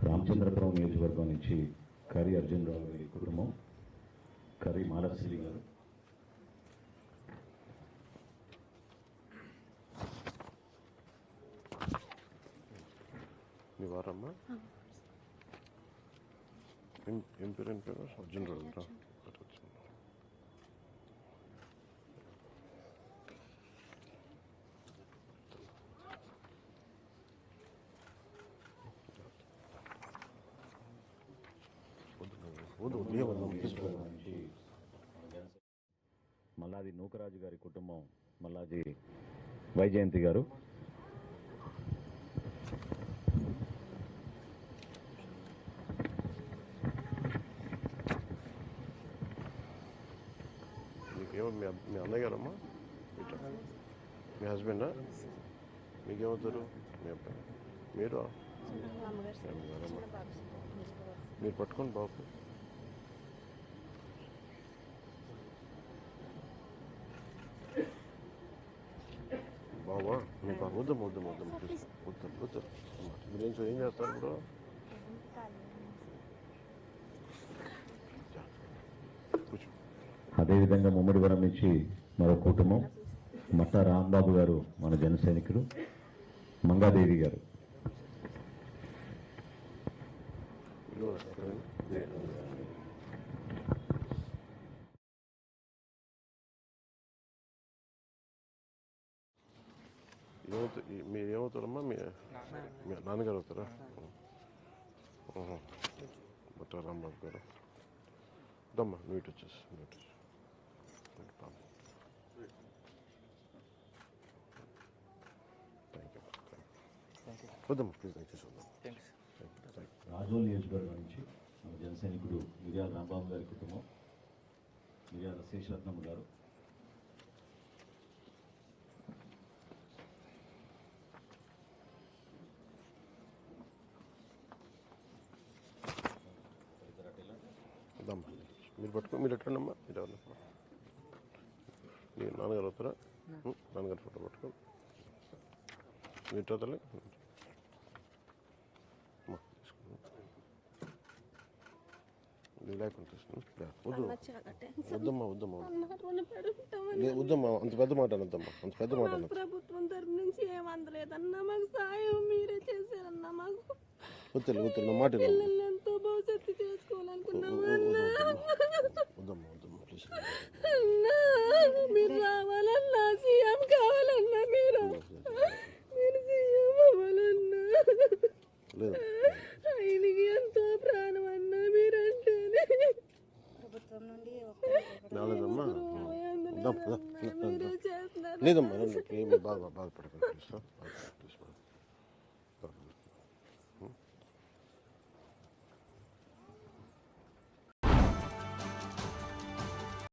రామచంద్రపురం నియోజకవర్గం నుంచి కరి అర్జున్ రావు గారి కుటుంబం, కరి మాలశ్రీ గారు, నివారమ్మ ఏం పేరు అర్జున్ రావు. మల్లాది నూకరాజు గారి కుటుంబం, మల్లాది వైజయంతి గారు, మీకేమో మీ అన్నయ్య గారమ్మా, మీ హస్బెండా? మీకేమవుతారు? మీ అబ్బాయి మీరు మీరు పట్టుకోండి బాబు. బాబా మీ బాబు వద్దాం ప్లీజ్ వద్దాం. మీరు ఏం చేస్తారు ఇప్పుడు? అదేవిధంగా ముమ్మడివరం నుంచి మరో కుటుంబం, మట్టా రాంబాబు గారు మన జన సైనికుడు, మంగాదేవి గారు. మీరు ఏమవుతారమ్మా? మీ నాన్నగారు అవుతారా? మట్టా రాంబాబు గారు. దమ్మా నువ్వు ఇటు వచ్చేసి వద్దమ్మా ప్లీజ్ దయచేసి వద్దాం. రాజోల్ నియోజకవర్గం నుంచి మన జన సైనికుడు మిర్యాల రాంబాబు గారి కుటుంబం, మిర్యాల శేషరత్నమ్మ గారు, మీరు పట్టుకో. మీరు ఎట్లండమ్మా? మీరు ఎవరమ్మా? మీ నాన్నగారు అవుతారా? నాన్నగారు ఫోటో పట్టుకో. మీరు తల్లి లేకుండా తీసుకుని వద్దమ్మా అంత పెద్ద మాట అనొద్దమ్మా, అంత పెద్ద మాట అనొద్దు. ప్రభుత్వం తరపు నుంచి ఏమందలేదన్నా, మాకు సాయం మీరే చేశారన్నా. మాకు వద్దు నా మాట ఎంతో భవిష్యత్తు చేసుకోవాలనుకున్నాం. మీరు రావాలన్నా, సీఎం కావాలన్నా, మీరు సీఎం అవ్వాలన్నా, ఆయనకి ఎంతో ప్రాణం అన్నా మీరంటేనే. ప్రభుత్వం నుండి లేదమ్మా బాధపడకండి.